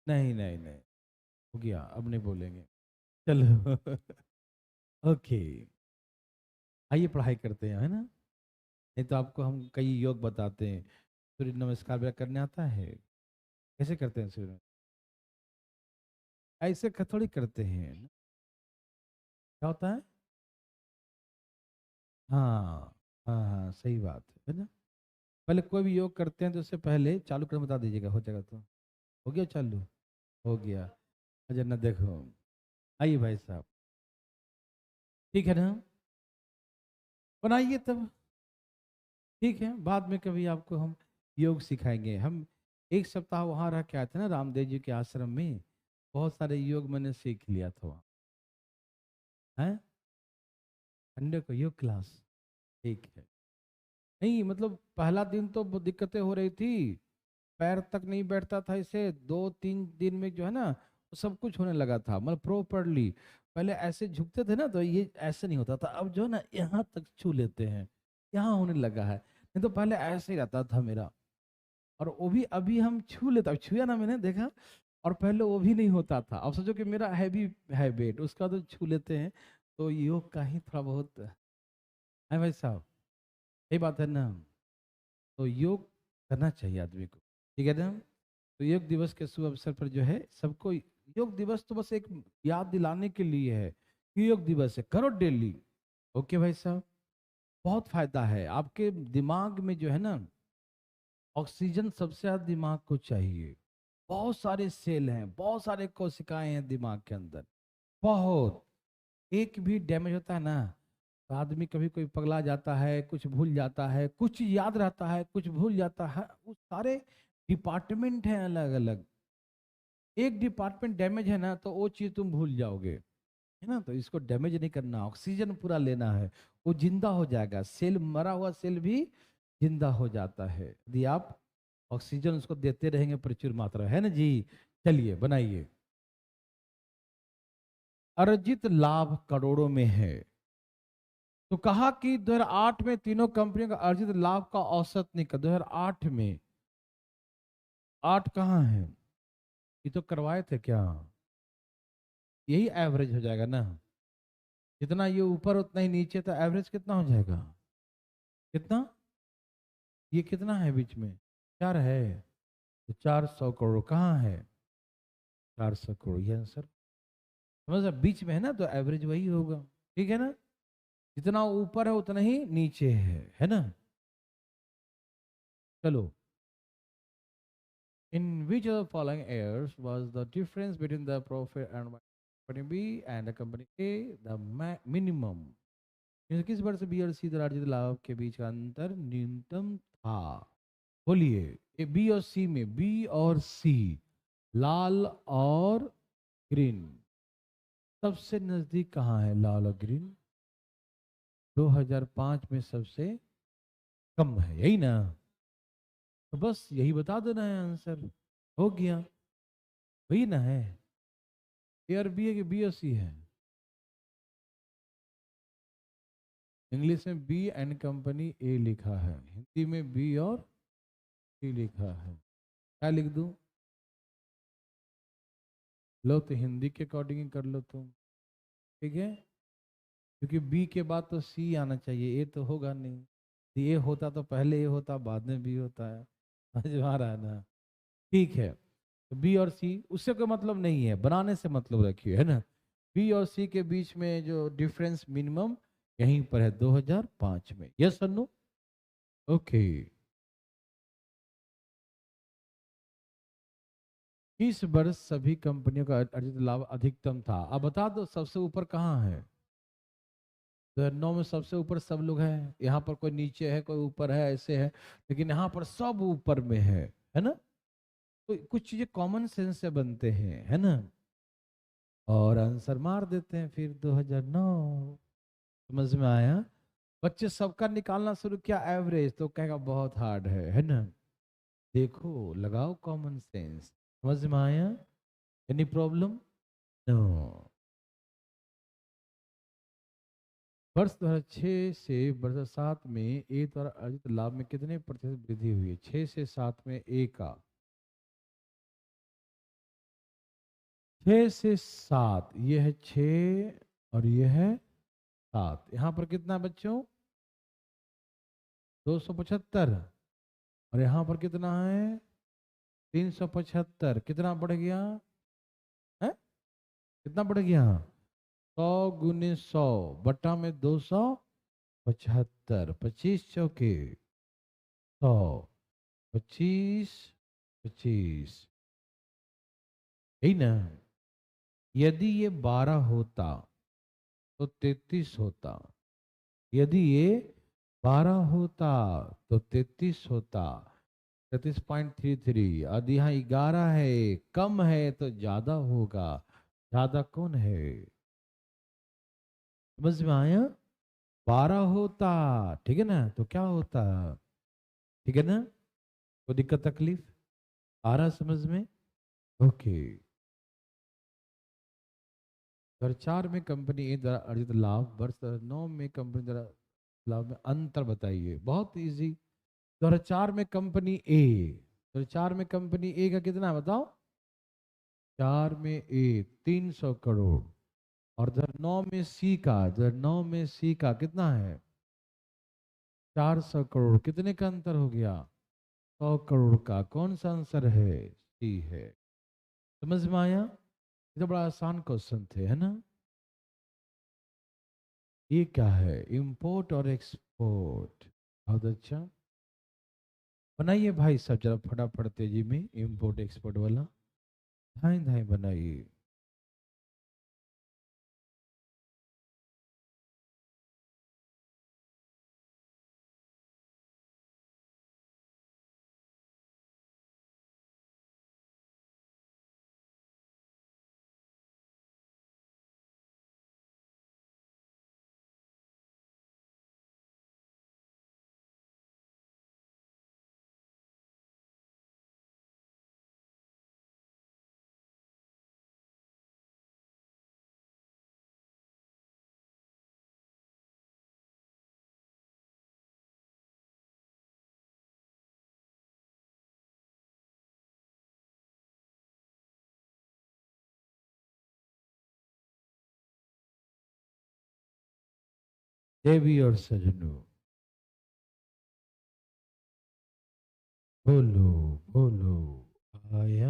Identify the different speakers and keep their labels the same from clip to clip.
Speaker 1: नहीं नहीं नहीं, हो गया, अब नहीं बोलेंगे। चलो। ओके, आइए पढ़ाई करते हैं, है ना। नहीं तो आपको हम कई योग बताते हैं। सूर्य नमस्कार वगैरह करने आता है? कैसे करते हैं सूर्य? ऐसे थोड़ी करते हैं। क्या होता है? हाँ हाँ हाँ, सही बात है ना। पहले कोई भी योग करते हैं तो उससे पहले चालू कर बता दीजिएगा, हो जाएगा तो। हो गया चालू? हो गया। अच्छा ना, देखो, आइए भाई साहब, ठीक है ना, बनाइए तब। ठीक है, बाद में कभी आपको हम योग सिखाएंगे। हम एक सप्ताह वहाँ रह के आए थे ना रामदेव जी के आश्रम में, बहुत सारे योग मैंने सीख लिया था वहाँ। हैं? संडे को योग क्लास? ठीक है। नहीं मतलब पहला दिन तो बहुत दिक्कतें हो रही थी, पैर तक नहीं बैठता था, इसे 2-3 दिन में जो है ना वो सब कुछ होने लगा था, मतलब प्रॉपरली। पहले ऐसे झुकते थे ना तो ये ऐसे नहीं होता था, अब जो है ना यहाँ तक छू लेते हैं, यहाँ होने लगा है। नहीं तो पहले ऐसे ही रहता था मेरा, और वो भी अभी हम छू लेता, छुआ ना मैंने देखा। और पहले वो भी नहीं होता था, अब सोचो कि मेरा हैवी है वेट, उसका तो छू लेते हैं। तो योग का ही थोड़ा बहुत है भाई साहब, यही बात है ना। तो योग करना चाहिए आदमी को, ठीक है ना। तो योग दिवस के शुभ अवसर पर जो है सबको, योग दिवस तो बस एक याद दिलाने के लिए है कि योग दिवस है, करो डेली। ओके भाई साहब, बहुत फायदा है आपके दिमाग में जो है ना, ऑक्सीजन सबसे ज्यादा दिमाग को चाहिए। बहुत सारे सेल हैं, बहुत सारे कोशिकाएं हैं दिमाग के अंदर, बहुत। एक भी डैमेज होता है ना तो आदमी कभी कोई पगला जाता है, कुछ भूल जाता है, कुछ याद रहता है, कुछ भूल जाता है। वो सारे डिपार्टमेंट हैं अलग अलग, एक डिपार्टमेंट डैमेज है ना तो वो चीज तुम भूल जाओगे, है ना। तो इसको डैमेज नहीं करना, ऑक्सीजन पूरा लेना है, वो जिंदा हो जाएगा। सेल, मरा हुआ सेल भी जिंदा हो जाता है यदि आप ऑक्सीजन उसको देते रहेंगे प्रचुर मात्रा, है ना जी। चलिए बनाइए। अर्जित लाभ करोड़ों में है। तो कहा कि 2008 में तीनों कंपनियों का अर्जित लाभ का औसत निकला 2008 में। 8 कहाँ है? ये तो करवाए थे क्या? यही एवरेज हो जाएगा ना, जितना ये ऊपर उतना ही नीचे, तो एवरेज कितना हो जाएगा? कितना? ये कितना है बीच में? 4 है, तो 400 करोड़ कहाँ है? 400 करोड़, ये आंसर समझ रहे? बीच में है ना तो एवरेज वही होगा, ठीक है ना। जितना ऊपर है उतना ही नीचे है ना। चलो, in which of the following years was the difference between the profit and company B and the company A the minimum? किस वर्ष बी और सी दरार लाभ के बीच का अंतर न्यूनतम था? बोलिए। ए बी और सी में, बी और सी, लाल और ग्रीन, सबसे नजदीक कहाँ है लाल और ग्रीन? 2005 में सबसे कम है, यही ना। तो बस यही बता देना है आंसर, हो गया, वही ना है। ए और बी है कि बी और सी है? इंग्लिश में बी एंड कंपनी ए लिखा है, हिंदी में बी और सी लिखा है। क्या लिख दूं? लो तो हिंदी के अकॉर्डिंग ही कर लो तुम, ठीक है। क्योंकि बी के बाद तो सी आना चाहिए, ए तो होगा नहीं। ए होता तो पहले ए होता, बाद में बी होता है। समझ आ रहा है ना? ठीक है, तो बी और सी उससे कोई मतलब नहीं है, बनाने से मतलब रखिए, है ना। बी और सी के बीच में जो डिफरेंस मिनिमम यहीं पर है 2005 में, यस और नो? ओके। इस वर्ष सभी कंपनियों का अर्जित लाभ अधिकतम था। अब बता दो सबसे ऊपर कहाँ है? 2009 में सबसे ऊपर सब लोग हैं, यहाँ पर कोई नीचे है कोई ऊपर है, ऐसे है। लेकिन यहाँ पर सब ऊपर में है ना। तो कुछ चीजें कॉमन सेंस से बनते हैं, है ना। और आंसर मार देते हैं फिर 2009। समझ में आया? बच्चे सबका निकालना शुरू किया एवरेज तो कहेगा बहुत हार्ड है ना। देखो लगाओ कॉमन सेंस। समझ में आया? Any problem? नो। वर्ष 2006 से वर्ष 7 में ए द्वारा अर्जित लाभ में कितने प्रतिशत वृद्धि हुई है? 6 से 7 में ए का 6 से 7, ये है 6 और ये है 7। यहाँ पर कितना बच्चों? 275। और यहाँ पर कितना है? 375। कितना बढ़ गया है? कितना बढ़ गया? 100 × 100 बटा में 275। 25 चौके 100, 25, 25, यही ना? यदि ये 12 होता तो 33 होता। यदि ये 12 होता तो 33 होता। 33.33। अब यहाँ 11 है, कम है तो ज्यादा होगा। ज्यादा कौन है? समझ में आया? 12 होता, ठीक है ना, तो क्या होता? ठीक है ना? कोई दिक्कत तकलीफ आ रहा समझ में? ओके। 2004 में कंपनी ए द्वारा अर्जित लाभ वर्ष 2009 में कंपनी द्वारा लाभ में अंतर बताइए। बहुत इजी। 2004 में कंपनी ए, 2004 में कंपनी ए का कितना है बताओ? 4 में ए 300 करोड़। और 2009 में सी का, 2009 में सी का कितना है? 400 करोड़। कितने का अंतर हो गया? 100 करोड़ का। कौन सा आंसर है? सी है। समझ में आया? ये तो बड़ा आसान क्वेश्चन थे, है ना? ये क्या है? इंपोर्ट और एक्सपोर्ट। बहुत अच्छा। बनाइए भाई सब जरा फटाफट तेजी में इंपोर्ट एक्सपोर्ट वाला। धाई धाई बनाइए। देवी और सजनों, बोलो बोलो, आया।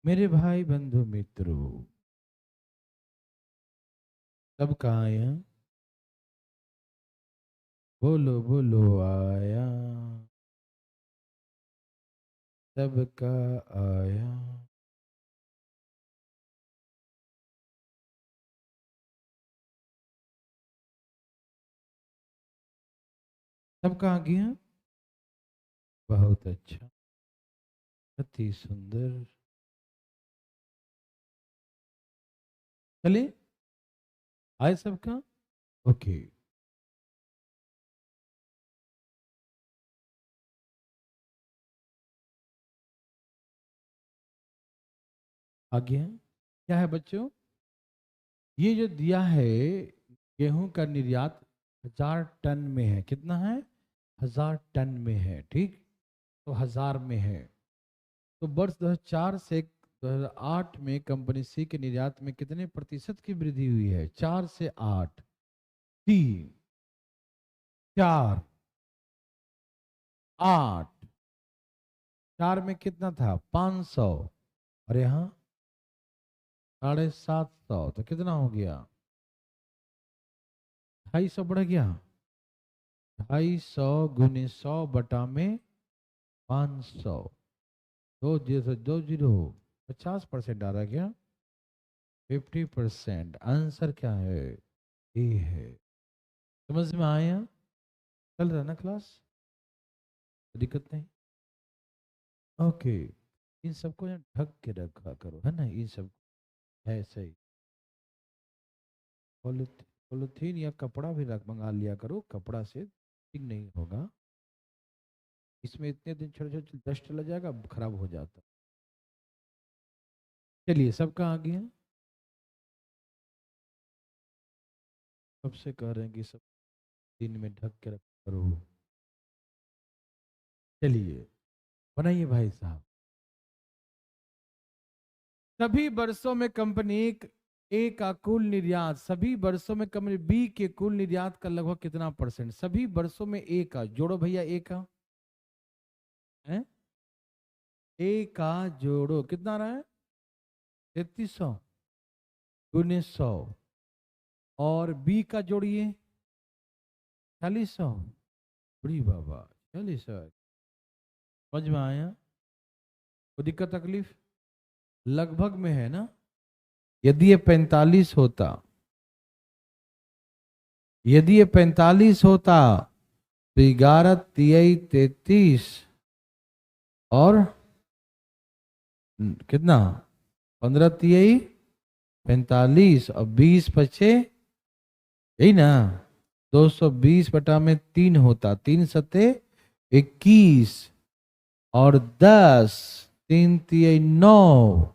Speaker 1: मेरे भाई बंधु मित्रों, सबका आया। बोलो बोलो, आया। सबका आया। सबका आ गया। बहुत अच्छा, अति सुंदर। चले, आए सबका? ओके। आ गया। क्या है बच्चों? ये जो दिया है, गेहूं का निर्यात 1000 टन में है। कितना है? 1000 टन में है, ठीक। तो 1000 में है। तो वर्ष 2004 से 2008 में कंपनी सी के निर्यात में कितने प्रतिशत की वृद्धि हुई है? 4 से 8। 3, 4, 8। 4 में कितना था? 500। और यहाँ 750। तो कितना हो गया? 250 बढ़ गया। 250 × 100 बटा में 500। 2 जीरो 50% आ रहा क्या? 50%। आंसर क्या है? ए है। समझ में आया? चल रहा ना क्लास? दिक्कत नहीं? ओके। इन सबको यहाँ ढक के रखा करो, है ना? इन सब है सही। पॉलिथीन या कपड़ा भी रख मंगा लिया करो, कपड़ा से ठीक नहीं होगा। इसमें इतने दिन छोटे छोटे डस्ट चला जाएगा, खराब हो जाता। चलिए, सबका आ गया। सबसे कह रहे हैं कि सब दिन में ढक के रखा करो। चलिए, बनाइए भाई साहब। सभी वर्षों में कंपनी ए का कुल निर्यात, सभी वर्षों में कंपनी बी के कुल निर्यात का लगभग कितना परसेंट? सभी वर्षों में ए का जोड़ो भैया, ए का है, ए का जोड़ो कितना रहा है? 3300 गुने 100, और बी का जोड़िए 4600, बड़ी बाबा 4600। समझ में आया? कोई दिक्कत तकलीफ? लगभग में है ना। यदि ये 45 होता, यदि ये 45 होता तो 11 तिहाई 33 और कितना, 15 तिहाई 45 और 20 पचे, यही ना, 220 बटा में 3 होता, 3 सत्ते 21 और 10, 3 तिहाई 9।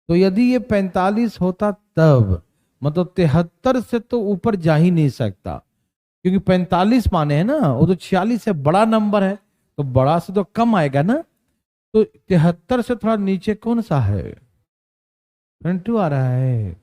Speaker 1: तो यदि ये 45 होता तब, मतलब 73 से तो ऊपर जा ही नहीं सकता, क्योंकि 45 माने है ना, वो तो 46 से बड़ा नंबर है, तो बड़ा से तो कम आएगा ना। तो 73 से थोड़ा नीचे कौन सा है? 22 आ रहा है।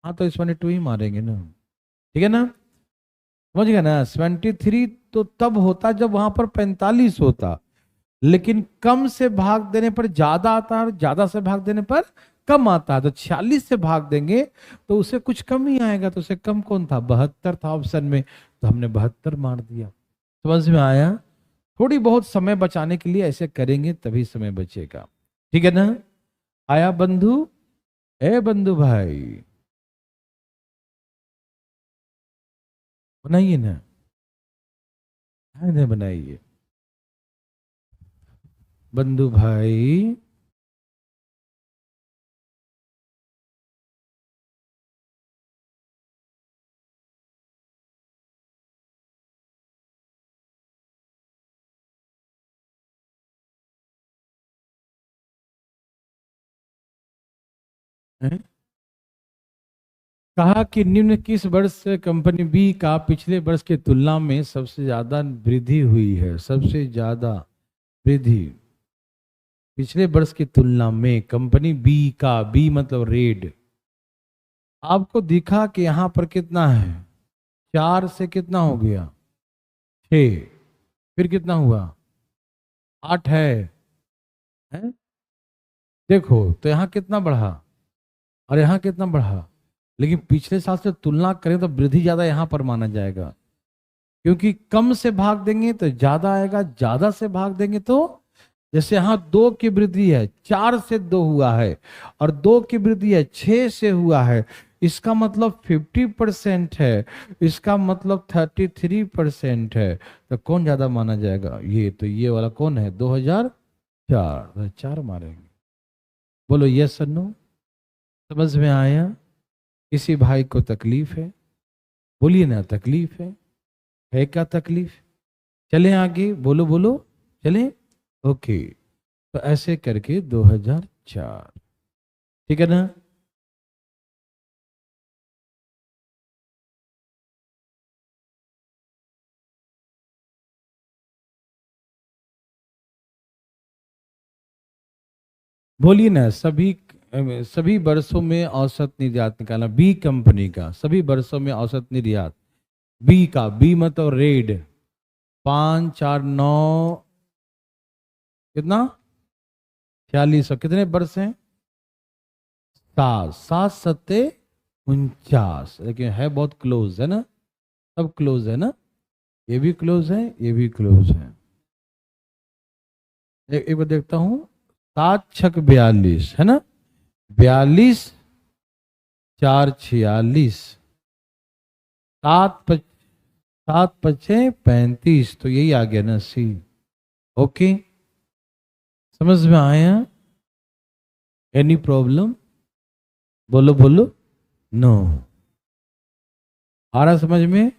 Speaker 1: हाँ तो इस 22 ही मारेंगे ना, ठीक है ना, समझ गया ना। 73 तो तब होता जब वहां पर 45 होता, लेकिन कम से भाग देने पर ज्यादा आता है और ज्यादा से भाग देने पर कम आता है। तो 46 से भाग देंगे तो उसे कुछ कम ही आएगा, तो उसे कम कौन था? 72 था ऑप्शन में, तो हमने 72 मार दिया। समझ में आया? थोड़ी बहुत समय बचाने के लिए ऐसे करेंगे, तभी समय बचेगा, ठीक है ना। आया बंधु? ए बंधु भाई, बनाइए ना, नहीं बनाइए बंधु भाई। हैं? कहा कि निम्न किस वर्ष से कंपनी बी का पिछले वर्ष की तुलना में सबसे ज्यादा वृद्धि हुई है? सबसे ज्यादा वृद्धि पिछले वर्ष की तुलना में कंपनी बी का, बी मतलब रेड, आपको दिखा कि यहां पर कितना है, 4 से कितना हो गया, 6, फिर कितना हुआ, 8 है? देखो तो यहाँ कितना बढ़ा और यहाँ कितना बढ़ा, लेकिन पिछले साल से तुलना करें तो वृद्धि ज्यादा यहाँ पर माना जाएगा, क्योंकि कम से भाग देंगे तो ज्यादा आएगा, ज्यादा से भाग देंगे तो, जैसे यहाँ 2 की वृद्धि है, 4 से 2 हुआ है, और 2 की वृद्धि है 6 से हुआ है, इसका मतलब 50% है, इसका मतलब 33% है। तो कौन ज्यादा माना जाएगा? ये तो ये वाला कौन है, 2004 मारेंगे। बोलो यस और नो। समझ में आया? किसी भाई को तकलीफ है? बोलिए ना, तकलीफ है क्या तकलीफ? चलें आगे, बोलो बोलो, चलें। ओके, तो ऐसे करके 2004, ठीक है ना। बोलिए ना, सभी वर्षों में औसत निर्यात निकालना बी कंपनी का, सभी वर्षों में औसत निर्यात बी का, बी मतलब रेड, 5 4 9 कितना, 46, कितने वर्ष हैं? 7, 7 सत्ते 49, लेकिन है बहुत क्लोज है ना, सब क्लोज है ना, ये भी क्लोज है, ये भी क्लोज है। एक बार देखता हूँ, 7 6 42 है ना, 42 4 46, 7 5 35, तो यही आ गया ना, सी। ओके, समझ में आया? Any problem? बोलो बोलो, नो। आ रहा समझ में?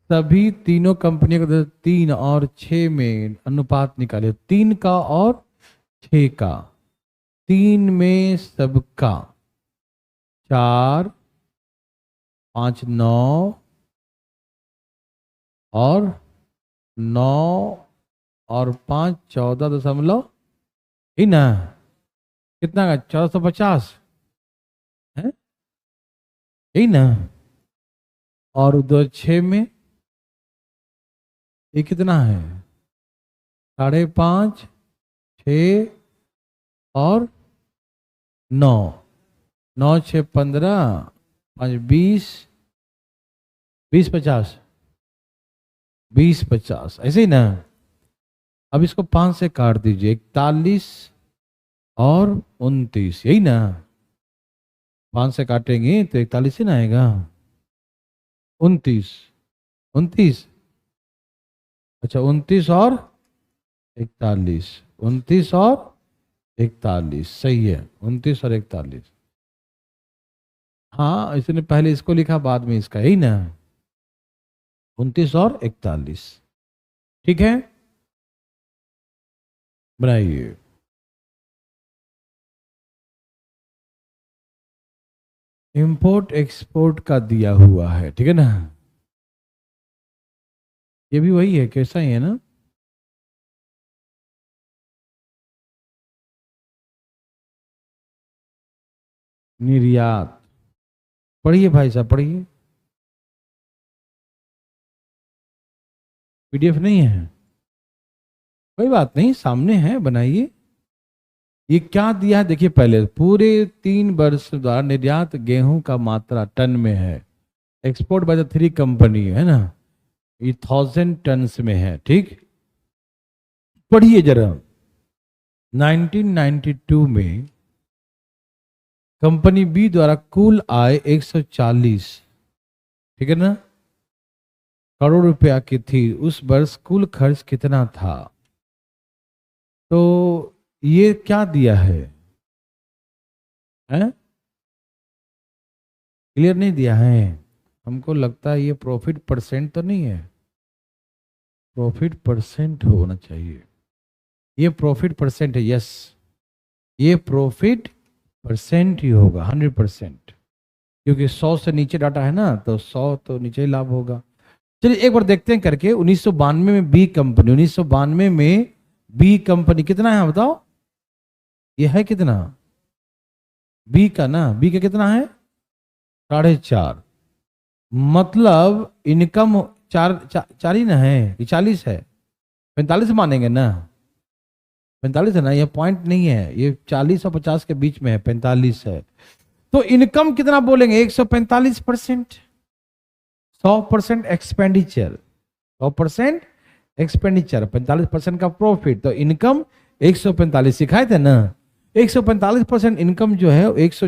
Speaker 1: सभी तीनों कंपनियों का 3 और 6 में अनुपात निकाले, 3 का और 6 का, 3 में सबका 4 5 9 और 9 और 5 14.5 यही ना, कितना का 1450 है, यही ना। और 2 6 में ये कितना है, 5.5 6 और 9, 9 6 15 5 20 20 50 20 50 ऐसे ही ना। अब इसको 5 से काट दीजिए, 41 और 29, यही ना। 5 से काटेंगे तो 41 ही ना आएगा। 29 29, अच्छा 29 और 41, 29 और 41 सही है, 29 और 41। हाँ, इसने पहले इसको लिखा बाद में इसका, यही ना, 29 और 41। ठीक है, बनाइए। इंपोर्ट एक्सपोर्ट का दिया हुआ है, ठीक है ना। ये भी वही है, कैसा ही है ना। निर्यात, पढ़िए भाई साहब पढ़िए। पीडीएफ नहीं है, कोई बात नहीं, सामने है, बनाइए। ये क्या दिया है देखिए, पहले पूरे 3 वर्ष द्वारा निर्यात गेहूं का मात्रा टन में है। एक्सपोर्ट बाय द 3 कंपनी है ना, ये 1000 टन्स में है। ठीक, पढ़िए जरा। 1992 में कंपनी बी द्वारा कुल आय 140, ठीक है ना, करोड़ रुपया की थी। उस वर्ष कुल खर्च कितना था? तो ये क्या दिया है, हैं? क्लियर नहीं दिया है। हमको लगता है ये प्रॉफिट परसेंट तो नहीं है, प्रॉफिट परसेंट होना चाहिए। ये प्रॉफिट परसेंट है, यस, ये प्रॉफिट परसेंट ही होगा, 100%, क्योंकि 100 से नीचे डाटा है ना, तो 100 तो नीचे ही लाभ होगा। चलिए एक बार देखते हैं करके। 1992 में बी कंपनी, 1992 में बी कंपनी कितना है बताओ, ये है कितना बी का ना, बी का कितना है 4.5, मतलब इनकम 4 ही ना है, ये 40 है, 45 मानेंगे ना, 45 है ना, ये पॉइंट नहीं है, ये 40 और 50 के बीच में है, 45 है। तो इनकम कितना बोलेंगे, 145%, 100% एक्सपेंडिचर, 100% एक्सपेंडिचर, 45% का प्रॉफिट, तो इनकम 145 सिखाए थे ना। 145% इनकम जो है 100